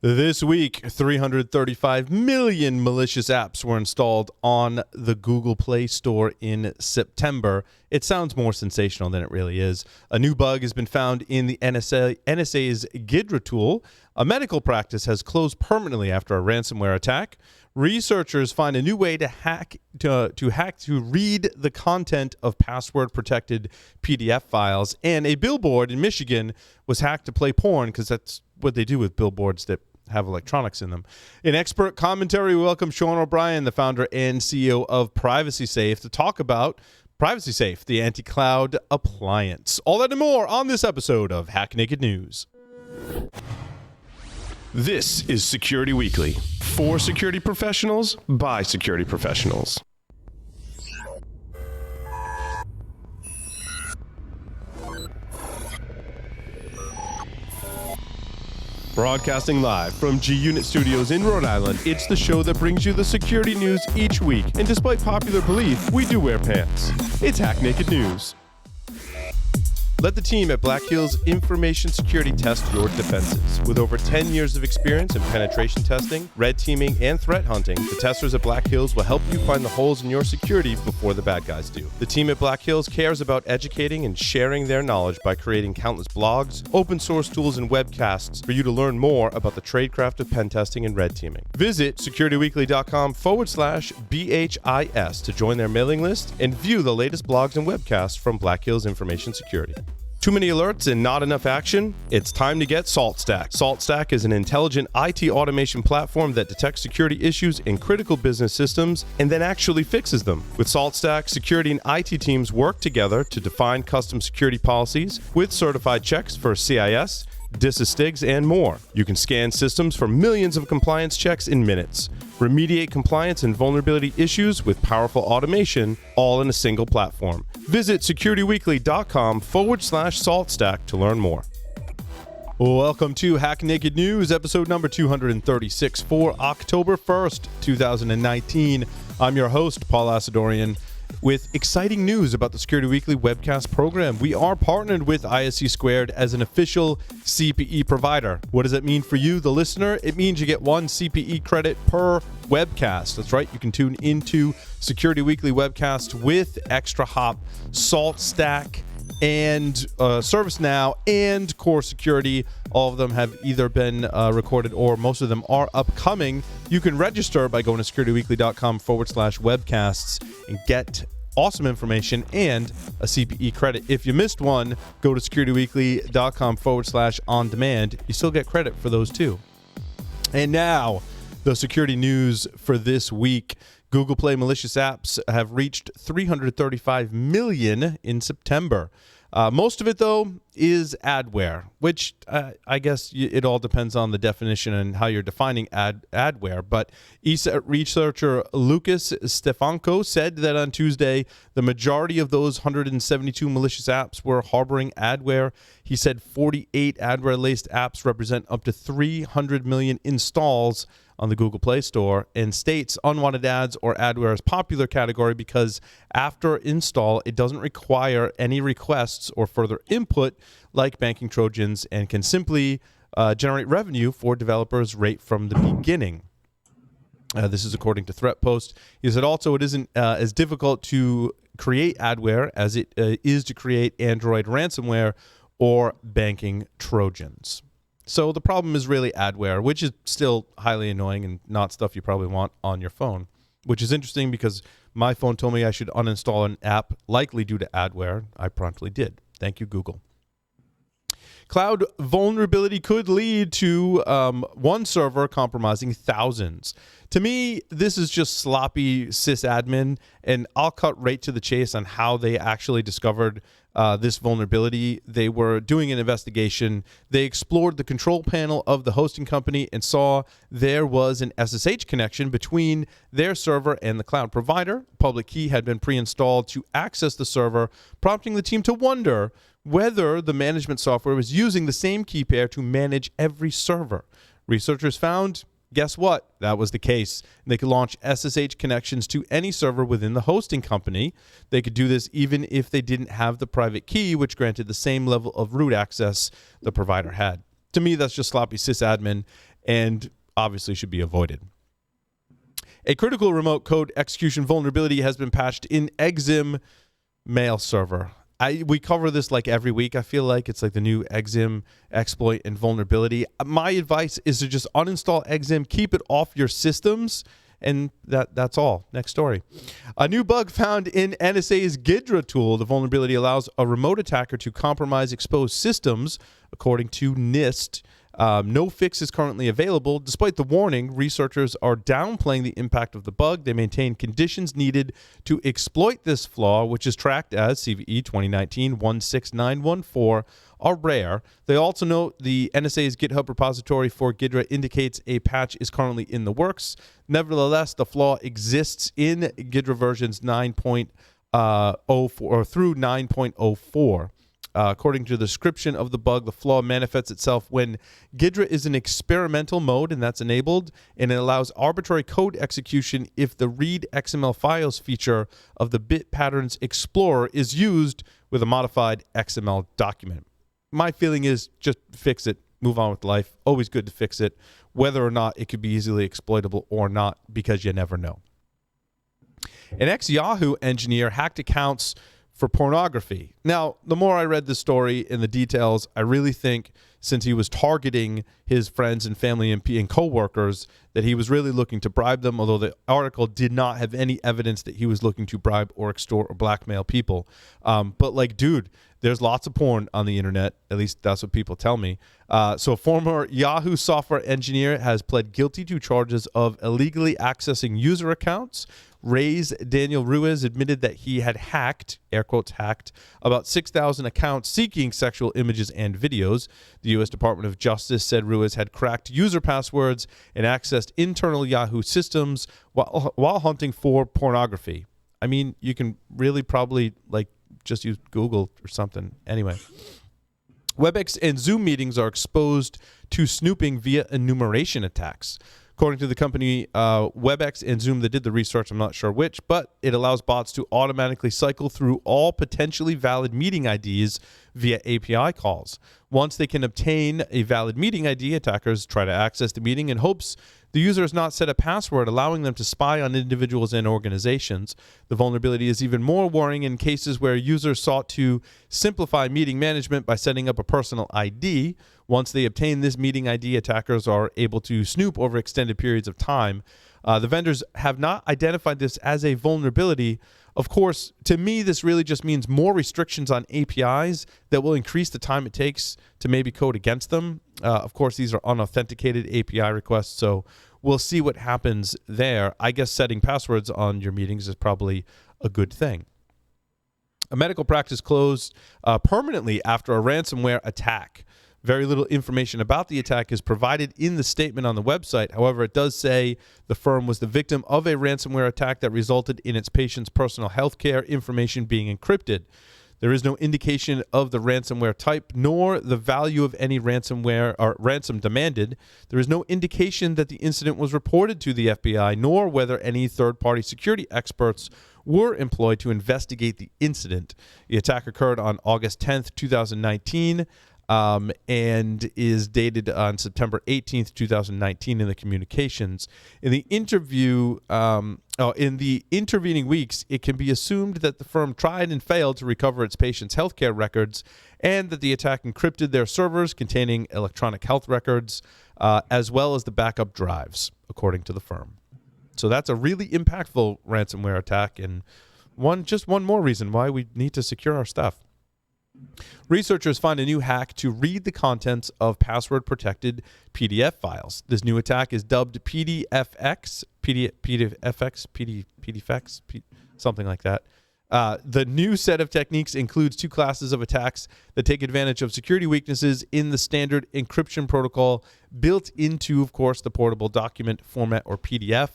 This week, 335 million malicious apps were installed on the Google Play Store in September. It sounds more sensational than it really is. A new bug has been found in the NSA's Ghidra tool. A medical practice has closed permanently after a ransomware attack. Researchers find a new way to read the content of password-protected PDF files. And a billboard in Michigan was hacked to play porn, because that's what they do with billboards that have electronics in them. In expert commentary, we welcome Sean O'Brien, the founder and CEO of PrivacySafe, to talk about PrivacySafe, the Anti Cloud Appliance. All that and more on this episode of Hack Naked News. This is Security Weekly, for security professionals, by security professionals. Broadcasting live from G-Unit Studios in Rhode Island, it's the show that brings you the security news each week. And despite popular belief, we do wear pants. It's Hack Naked News. Let the team at Black Hills Information Security test your defenses. With over 10 years of experience in penetration testing, red teaming, and threat hunting, the testers at Black Hills will help you find the holes in your security before the bad guys do. The team at Black Hills cares about educating and sharing their knowledge by creating countless blogs, open source tools, and webcasts for you to learn more about the tradecraft of pen testing and red teaming. Visit securityweekly.com/BHIS to join their mailing list and view the latest blogs and webcasts from Black Hills Information Security. Too many alerts and not enough action? It's time to get SaltStack. SaltStack is an intelligent IT automation platform that detects security issues in critical business systems and then actually fixes them. With SaltStack, security and IT teams work together to define custom security policies with certified checks for CIS, DISA-STIGs, and more. You can scan systems for millions of compliance checks in minutes. Remediate compliance and vulnerability issues with powerful automation, all in a single platform. Visit securityweekly.com/SaltStack to learn more. Welcome to Hack Naked News, episode number 236 for October 1st, 2019. I'm your host, Paul Asadorian, with exciting news about the Security Weekly webcast program. We are partnered with ISC² as an official CPE provider. What does that mean for you, the listener? It means you get 1 CPE credit per webcast. That's right. You can tune into Security Weekly webcast with Extra Hop, SaltStack, and ServiceNow and Core Security. All of them have either been recorded or most of them are upcoming. You can register by going to securityweekly.com/webcasts and get awesome information and a CPE credit. If you missed one, go to securityweekly.com/on-demand. You still get credit for those too. And now, the security news for this week. Google Play malicious apps have reached 335 million in September. Most of it, though, is adware, which I guess it all depends on the definition and how you're defining adware. But ESET researcher Lucas Stefanko said that on Tuesday, the majority of those 172 malicious apps were harboring adware. He said 48 adware-laced apps represent up to 300 million installs on the Google Play Store, and states unwanted ads or adware as popular category because after install, it doesn't require any requests or further input like banking Trojans and can simply generate revenue for developers right from the beginning. This is according to ThreatPost. He said also it isn't as difficult to create adware as it is to create Android ransomware or banking Trojans. So the problem is really adware, which is still highly annoying and not stuff you probably want on your phone, which is interesting because my phone told me I should uninstall an app likely due to adware. I promptly did. Thank you, Google. Cloud vulnerability could lead to one server compromising thousands. To me, this is just sloppy sysadmin, and I'll cut right to the chase on how they actually discovered this vulnerability. They were doing an investigation. They explored the control panel of the hosting company and saw there was an SSH connection between their server and the cloud provider. Public key had been pre-installed to access the server, prompting the team to wonder whether the management software was using the same key pair to manage every server. Researchers found, guess what? That was the case. They could launch SSH connections to any server within the hosting company. They could do this even if they didn't have the private key, which granted the same level of root access the provider had. To me, that's just sloppy sysadmin. and obviously should be avoided. A critical remote code execution vulnerability has been patched in Exim mail server. We cover this like every week. I feel like it's like the new Exim exploit and vulnerability. My advice is to just uninstall Exim, keep it off your systems, and that's all. Next story. A new bug found in NSA's Ghidra tool. The vulnerability allows a remote attacker to compromise exposed systems, according to NIST. No fix is currently available. Despite the warning, researchers are downplaying the impact of the bug. They maintain conditions needed to exploit this flaw, which is tracked as CVE 2019-16914, are rare. They also note the NSA's GitHub repository for Ghidra indicates a patch is currently in the works. Nevertheless, the flaw exists in Ghidra versions 9.04 through 9.04. According to the description of the bug, the flaw manifests itself when Ghidra is in experimental mode, and that's enabled, and it allows arbitrary code execution if the read XML files feature of the Bit Patterns Explorer is used with a modified XML document. My feeling is just fix it, move on with life. Always good to fix it, whether or not it could be easily exploitable or not, because you never know. An ex-Yahoo engineer hacked accounts for pornography. Now, the more I read the story and the details, I really think since he was targeting his friends and family and co-workers, that he was really looking to bribe them, although the article did not have any evidence that he was looking to bribe or extort or blackmail people. But like, dude, there's lots of porn on the internet. At least that's what people tell me. So a former Yahoo software engineer has pled guilty to charges of illegally accessing user accounts. Daniel Ruiz admitted that he had hacked, air quotes hacked, about 6,000 accounts seeking sexual images and videos. The U.S. Department of Justice said Ruiz had cracked user passwords and accessed internal Yahoo systems while hunting for pornography. I mean, you can really probably like just use Google or something. Anyway. WebEx and Zoom meetings are exposed to snooping via enumeration attacks. According to the company WebEx and Zoom that did the research, I'm not sure which, but it allows bots to automatically cycle through all potentially valid meeting IDs via API calls. Once they can obtain a valid meeting ID, attackers try to access the meeting in hopes the user has not set a password, allowing them to spy on individuals and organizations. The vulnerability is even more worrying in cases where users sought to simplify meeting management by setting up a personal ID. Once they obtain this meeting ID, attackers are able to snoop over extended periods of time. The vendors have not identified this as a vulnerability. Of course, to me, this really just means more restrictions on APIs that will increase the time it takes to maybe code against them. Of course, these are unauthenticated API requests, so we'll see what happens there. I guess setting passwords on your meetings is probably a good thing. A medical practice closed permanently after a ransomware attack. Very little information about the attack is provided in the statement on the website. However, it does say the firm was the victim of a ransomware attack that resulted in its patients' personal health care information being encrypted. There is no indication of the ransomware type nor the value of any ransomware or ransom demanded. There is no indication that the incident was reported to the FBI nor whether any third-party security experts were employed to investigate the incident. The attack occurred on August 10th, 2019. And is dated on September 18th, 2019 in the communications. In the intervening weeks, it can be assumed that the firm tried and failed to recover its patients' healthcare records and that the attack encrypted their servers containing electronic health records as well as the backup drives, according to the firm. So that's a really impactful ransomware attack and just one more reason why we need to secure our stuff. Researchers find a new hack to read the contents of password-protected PDF files. This new attack is dubbed PDFX, something like that. The new set of techniques includes two classes of attacks that take advantage of security weaknesses in the standard encryption protocol built into, of course, the portable document format or PDF.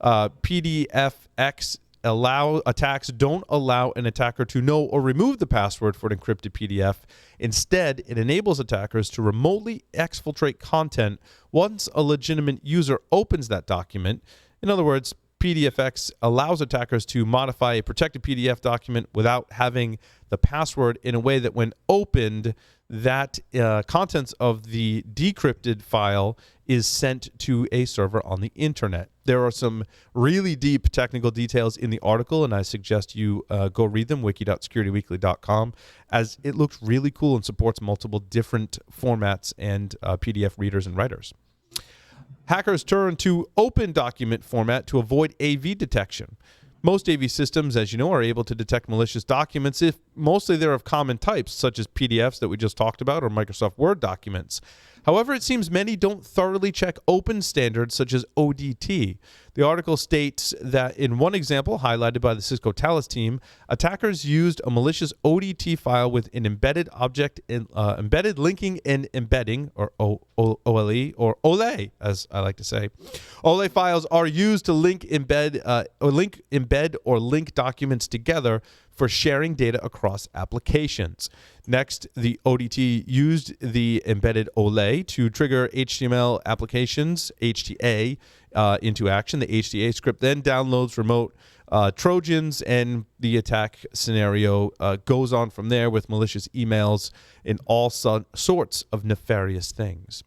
PDFX attacks don't allow an attacker to know or remove the password for an encrypted PDF. Instead, it enables attackers to remotely exfiltrate content once a legitimate user opens that document. In other words, PDFX allows attackers to modify a protected PDF document without having the password in a way that when opened, that contents of the decrypted file is sent to a server on the internet. There are some really deep technical details in the article, and I suggest you go read them, wiki.securityweekly.com, as it looks really cool and supports multiple different formats and PDF readers and writers. Hackers turn to OpenDocument format to avoid AV detection. Most AV systems, as you know, are able to detect malicious documents if mostly they're of common types, such as PDFs that we just talked about or Microsoft Word documents. However, it seems many don't thoroughly check open standards such as ODT. The article states that in one example highlighted by the Cisco Talos team, attackers used a malicious ODT file with an embedded object, embedded linking and embedding, or OLE, or OLE, as I like to say. OLE files are used to link, embed, or link documents together for sharing data across applications. Next, the ODT used the embedded OLE to trigger HTML applications, HTA, into action. The HTA script then downloads remote Trojans, and the attack scenario goes on from there with malicious emails and all sorts of nefarious things.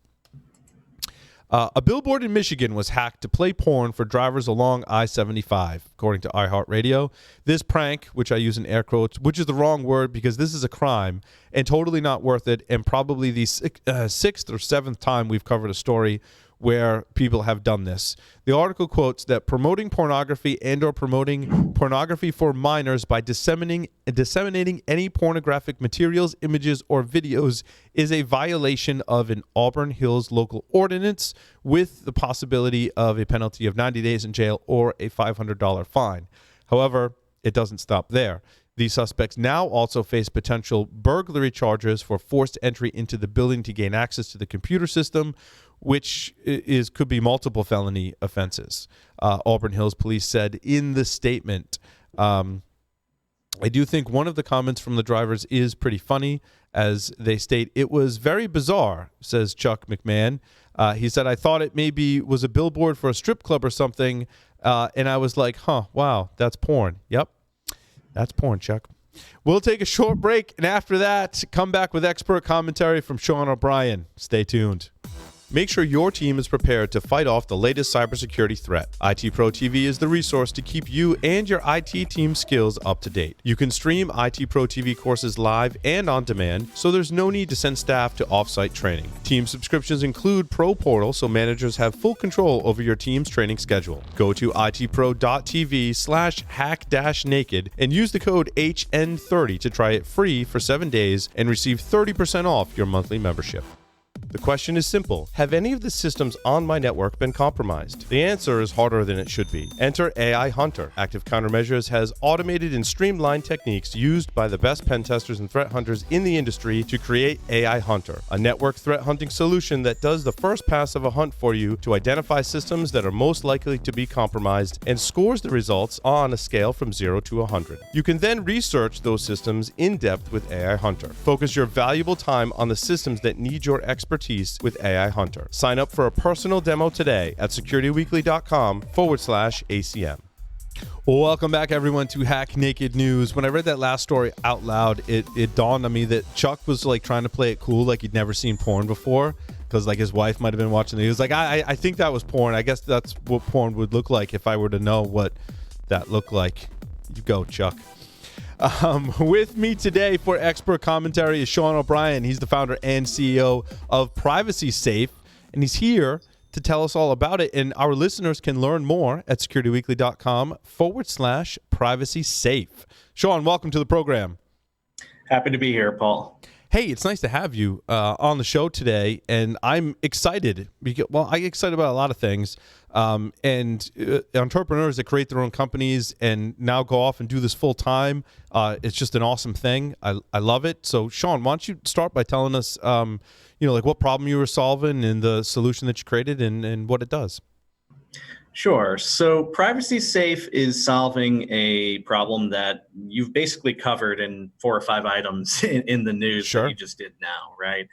A billboard in Michigan was hacked to play porn for drivers along I-75, according to iHeartRadio. This prank, which I use in air quotes, which is the wrong word because this is a crime and totally not worth it, and probably the sixth or seventh time we've covered a story where people have done this. The article quotes that promoting pornography and or promoting pornography for minors by disseminating any pornographic materials, images, or videos is a violation of an Auburn Hills local ordinance with the possibility of a penalty of 90 days in jail or a $500 fine. However, it doesn't stop there. The suspects now also face potential burglary charges for forced entry into the building to gain access to the computer system, which could be multiple felony offenses. Auburn Hills Police said in the statement. I do think one of the comments from the drivers is pretty funny, as they state, "It was very bizarre," says Chuck McMahon. He said, "I thought it maybe was a billboard for a strip club or something, and I was like, huh, wow, that's porn." Yep, that's porn, Chuck. We'll take a short break, and after that, come back with expert commentary from Sean O'Brien. Stay tuned. Make sure your team is prepared to fight off the latest cybersecurity threat. IT Pro TV is the resource to keep you and your IT team skills up to date. You can stream IT Pro TV courses live and on demand, so there's no need to send staff to off-site training. Team subscriptions include Pro Portal, so managers have full control over your team's training schedule. Go to itpro.tv/hack-naked and use the code HN30 to try it free for 7 days and receive 30% off your monthly membership. The question is simple. Have any of the systems on my network been compromised? The answer is harder than it should be. Enter AI Hunter. Active Countermeasures has automated and streamlined techniques used by the best pen testers and threat hunters in the industry to create AI Hunter, a network threat hunting solution that does the first pass of a hunt for you to identify systems that are most likely to be compromised and scores the results on a scale from 0 to 100. You can then research those systems in depth with AI Hunter. Focus your valuable time on the systems that need your expertise with AI Hunter. Sign up for a personal demo today at securityweekly.com/ACM. Welcome back, everyone, to Hack Naked News. When I read that last story out loud, it dawned on me that Chuck was like trying to play it cool, like he'd never seen porn before, because like his wife might have been watching it. He was like, I think that was porn. I guess that's what porn would look like if I were to know what that looked like. You go, Chuck. With me today for expert commentary is Sean O'Brien. He's the founder and CEO of PrivacySafe, and he's here to tell us all about it. And our listeners can learn more at securityweekly.com/privacysafe. Sean, welcome to the program. Happy to be here, Paul. Hey, it's nice to have you on the show today, and I'm excited because, well, I get excited about a lot of things, and entrepreneurs that create their own companies and now go off and do this full time. It's just an awesome thing. I love it. So, Sean, why don't you start by telling us, like what problem you were solving and the solution that you created and what it does. Sure. So PrivacySafe is solving a problem that you've basically covered in 4 or 5 items in the news Sure. that you just did now, right?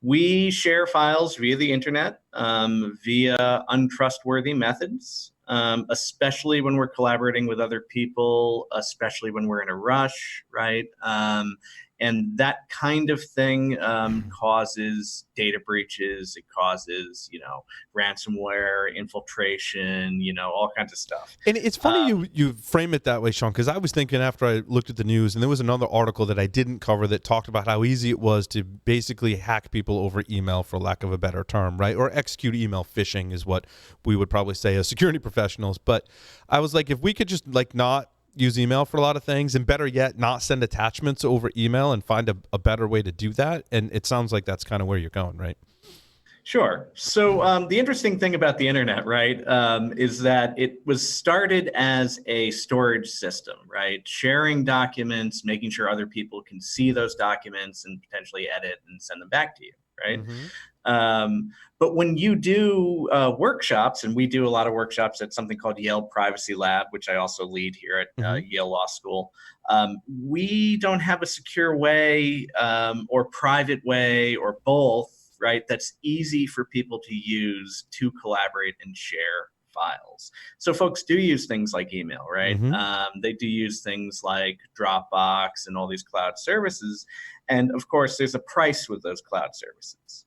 We share files via the internet, via untrustworthy methods, especially when we're collaborating with other people, especially when we're in a rush, right? And that kind of thing causes data breaches. It causes, ransomware, infiltration, all kinds of stuff. And it's funny you frame it that way, Sean, because I was thinking after I looked at the news, and there was another article that I didn't cover that talked about how easy it was to basically hack people over email, for lack of a better term, right? Or execute email phishing is what we would probably say as security professionals. But I was like, if we could just not use email for a lot of things, and better yet, not send attachments over email and find a better way to do that. And it sounds like that's kind of where you're going, right? Sure. So the interesting thing about the internet, right, is that it was started as a storage system, right? Sharing documents, making sure other people can see those documents and potentially edit and send them back to you, right? But when you do workshops, and we do a lot of workshops at something called Yale Privacy Lab, which I also lead here at Yale Law School, we don't have a secure way or private way or both, right, that's easy for people to use to collaborate and share files. So folks do use things like email, right? They do use things like Dropbox and all these cloud services. And of course, there's a price with those cloud services.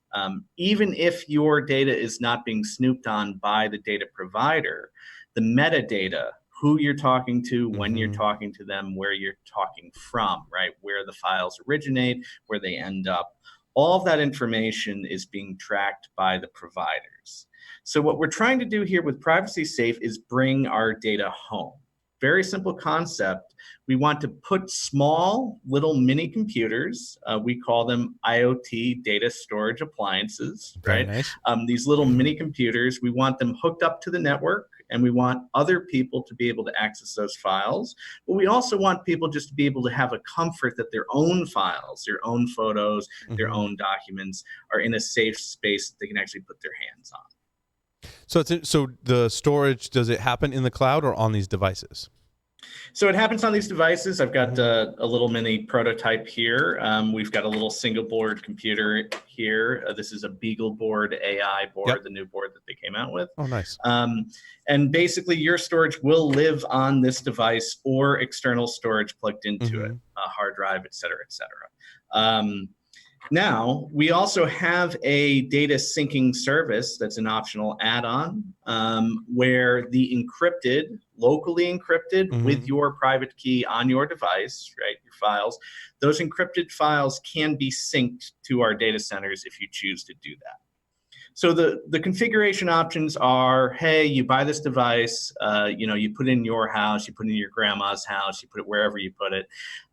Even if your data is not being snooped on by the data provider, the metadata, who you're talking to, when you're talking to them, where you're talking from, right? Where the files originate, where they end up. All of that information is being tracked by the providers. So what we're trying to do here with PrivacySafe is bring our data home. Very simple concept. We want to put small little mini computers, we call them IoT data storage appliances, right? Nice. These little mini computers, we want them hooked up to the network, and we want other people to be able to access those files. But we also want people just to be able to have a comfort that their own files, their own photos, their own documents are in a safe space that they can actually put their hands on. So the storage, does it happen in the cloud or on these devices? So it happens on these devices. I've got a little mini prototype here. We've got a little single board computer here. This is a BeagleBoard AI board, the new board that they came out with. Oh, nice. And basically your storage will live on this device or external storage plugged into it, a hard drive, et cetera, et cetera. Now, we also have a data syncing service that's an optional add-on where the encrypted, locally encrypted with your private key on your device, right, your files, those encrypted files can be synced to our data centers if you choose to do that. So the configuration options are, hey, you buy this device, you put it in your house, you put it in your grandma's house, you put it wherever you put it,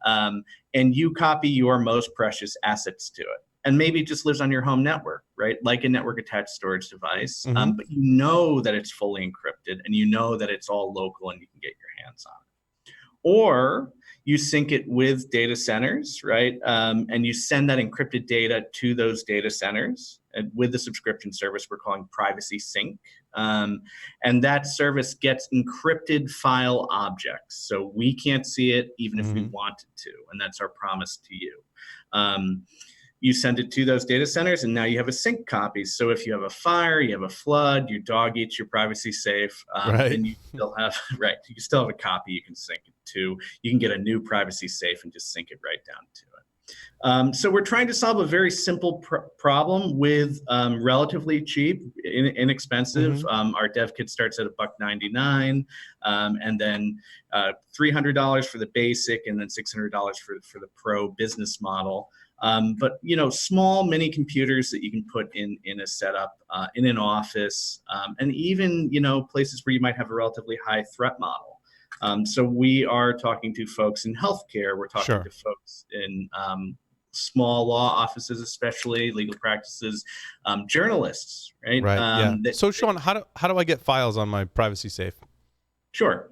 and you copy your most precious assets to it. And maybe it just lives on your home network, right? Like a network attached storage device, but you know that it's fully encrypted and you know that it's all local and you can get your hands on it. Or you sync it with data centers, right? And you send that encrypted data to those data centers. And with the subscription service, we're calling PrivacySync. And that service gets encrypted file objects. So we can't see it even if we wanted to. And that's our promise to you. You send it to those data centers, and now you have a sync copy. So if you have a fire, you have a flood, your dog eats your PrivacySafe, then you still have you still have a copy you can sync it to. You can get a new PrivacySafe and just sync it right down to it. So we're trying to solve a very simple problem with relatively cheap, inexpensive. Our dev kit starts at $1.99, and then $300 for the basic, and then $600 for the pro business model. But small mini computers that you can put in a setup in an office, and even places where you might have a relatively high threat model. So we are talking to folks in healthcare. We're talking to folks in small law offices, especially legal practices, journalists, right? Right. So Sean, how do I get files on my PrivacySafe? Sure.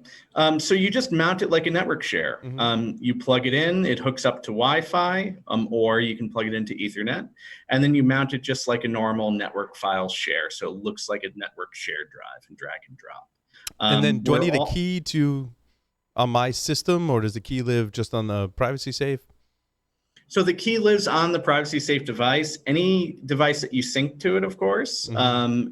So you just mount it like a network share. You plug it in, it hooks up to Wi-Fi, or you can plug it into Ethernet, and then you mount it just like a normal network file share. So it looks like a network shared drive and drag and drop. And then do I need a key on my system, or does the key live just on the PrivacySafe? So the key lives on the PrivacySafe device. Any device that you sync to it, of course,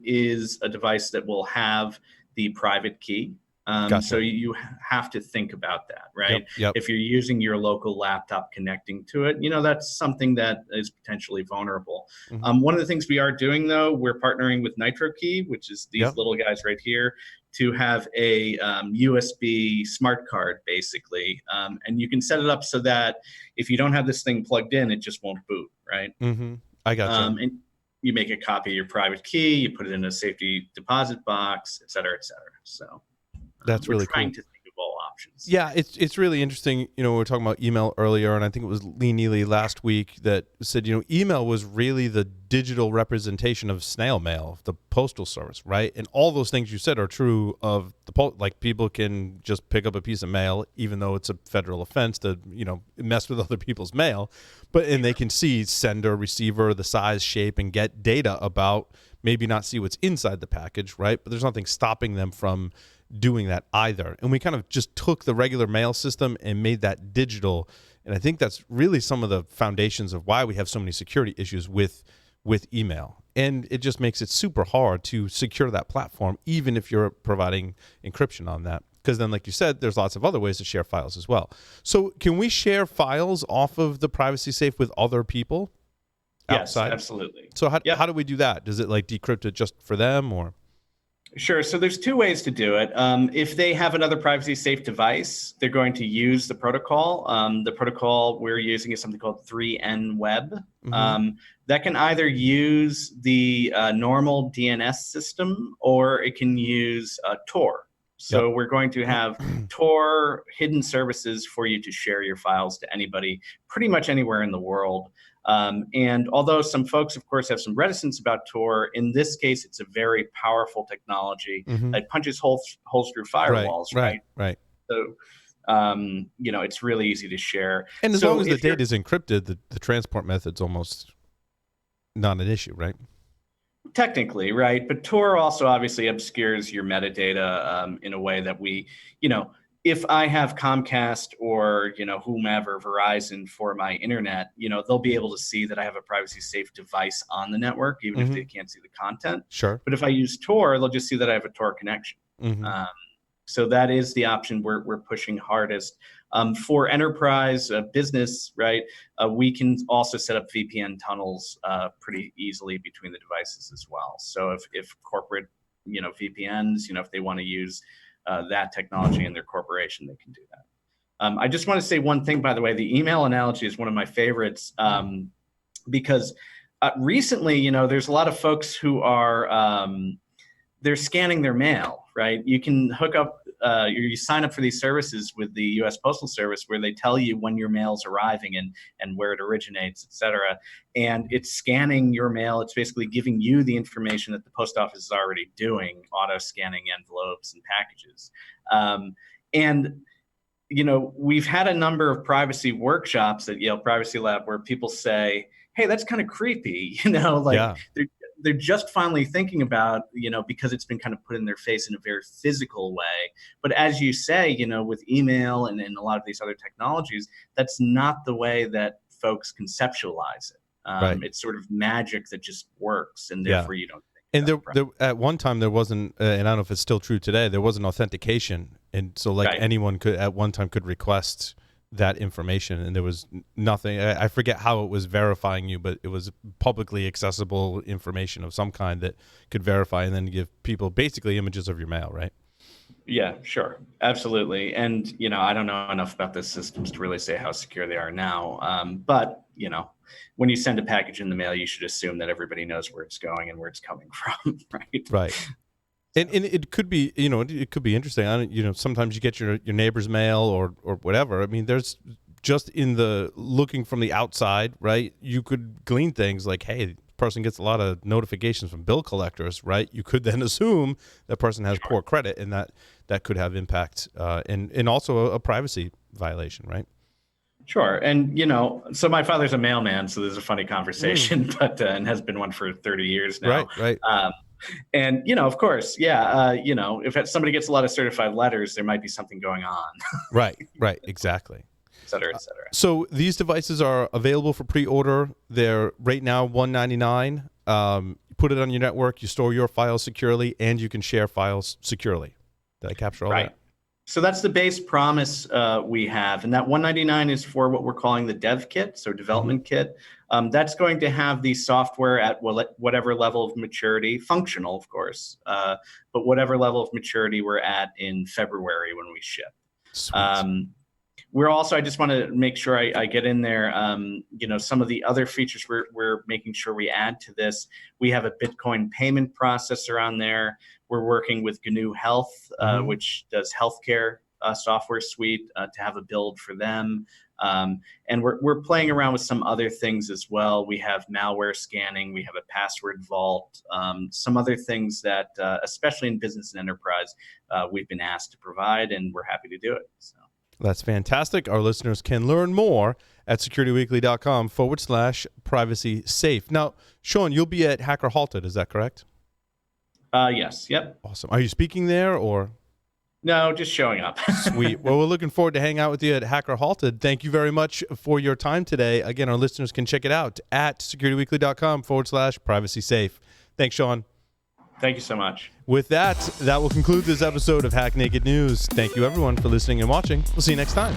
is a device that will have the private key. Gotcha. So you have to think about that, right? Yep. If you're using your local laptop connecting to it, that's something that is potentially vulnerable. Mm-hmm. One of the things we are doing, though, we're partnering with NitroKey, which is these little guys right here, to have a USB smart card, basically. And you can set it up so that if you don't have this thing plugged in, it just won't boot, right? Mm-hmm. I gotcha. And you make a copy of your private key, you put it in a safety deposit box, et cetera, et cetera. So that's really trying cool. to think of all options. Yeah, it's really interesting. We were talking about email earlier, and I think it was Lee Neely last week that said, email was really the digital representation of snail mail, the postal service, right? And all those things you said are true of the like people can just pick up a piece of mail, even though it's a federal offense to mess with other people's mail, and they can see sender, receiver, the size, shape, and get data about maybe not see what's inside the package, right? But there's nothing stopping them from doing that either. And we kind of just took the regular mail system and made that digital. And I think that's really some of the foundations of why we have so many security issues with email. And it just makes it super hard to secure that platform, even if you're providing encryption on that. Because then, like you said, there's lots of other ways to share files as well. So can we share files off of the PrivacySafe with other people outside? Yes, absolutely. So how do we do that? Does it like decrypt it just for them, or? Sure. So there's two ways to do it. If they have another PrivacySafe device, they're going to use the protocol. The protocol we're using is something called 3N Web. Mm-hmm. That can either use the normal DNS system, or it can use Tor. So we're going to have Tor hidden services for you to share your files to anybody, pretty much anywhere in the world. And although some folks, of course, have some reticence about Tor, in this case, it's a very powerful technology that punches holes through firewalls, right? So, it's really easy to share. And as long as the data is encrypted, the transport method's almost not an issue, right? Technically, right. But Tor also obviously obscures your metadata in a way that if I have Comcast or, whomever, Verizon for my internet, they'll be able to see that I have a PrivacySafe device on the network, even if they can't see the content. Sure. But if I use Tor, they'll just see that I have a Tor connection. So that is the option we're pushing hardest. For enterprise business, right, we can also set up VPN tunnels pretty easily between the devices as well. So if corporate, VPNs, if they want to use that technology in their corporation, they can do that. I just want to say one thing, by the way. The email analogy is one of my favorites because recently, there's a lot of folks who are they're scanning their mail, right? You can hook up, you sign up for these services with the U.S. Postal Service where they tell you when your mail's arriving and where it originates, et cetera. And it's scanning your mail. It's basically giving you the information that the post office is already doing, auto-scanning envelopes and packages. And we've had a number of privacy workshops at Yale Privacy Lab where people say, hey, that's kind of creepy, they're just finally thinking about, because it's been kind of put in their face in a very physical way. But as you say, with email and a lot of these other technologies, that's not the way that folks conceptualize it. Right. It's sort of magic that just works, and therefore you don't think. And there at one time there wasn't, and I don't know if it's still true today, there wasn't authentication. And so anyone could at one time could request that information, and there was nothing. I forget how it was verifying you, but it was publicly accessible information of some kind that could verify and then give people basically images of your mail, right? Yeah, sure. Absolutely. And, I don't know enough about the systems to really say how secure they are now. But, when you send a package in the mail, you should assume that everybody knows where it's going and where it's coming from, right? Right. And it could be, it could be interesting. Sometimes you get your neighbor's mail or whatever. I mean, there's just in the looking from the outside, right? You could glean things like, hey, this person gets a lot of notifications from bill collectors, right? You could then assume that person has poor credit, and that could have impact and also a privacy violation, right? Sure. And, so my father's a mailman, so there's a funny conversation, but and has been one for 30 years now. Right. And, of course, if somebody gets a lot of certified letters, there might be something going on. Right, exactly. Et cetera, et cetera. So these devices are available for pre-order. They're right now $199. You put it on your network, you store your files securely, and you can share files securely. Did I capture all Right. that? So that's the base promise we have. And that 199 is for what we're calling the dev kit, so development kit. That's going to have the software at whatever level of maturity, functional, of course, but whatever level of maturity we're at in February when we ship. Sweet. We're also, I just want to make sure I get in there, some of the other features we're making sure we add to this. We have a Bitcoin payment processor on there. We're working with GNU Health, which does healthcare software suite, to have a build for them. And we're playing around with some other things as well. We have malware scanning. We have a password vault. Some other things that, especially in business and enterprise, we've been asked to provide, and we're happy to do it. So. That's fantastic. Our listeners can learn more at securityweekly.com/privacysafe. Now, Sean, you'll be at Hacker Halted, is that correct? Yes. Yep. Awesome. Are you speaking there or? No, just showing up. Sweet. Well, we're looking forward to hang out with you at Hacker Halted. Thank you very much for your time today. Again, our listeners can check it out at securityweekly.com/privacysafe. Thanks, Sean. Thank you so much. With that will conclude this episode of Hack Naked News. Thank you, everyone, for listening and watching. We'll see you next time.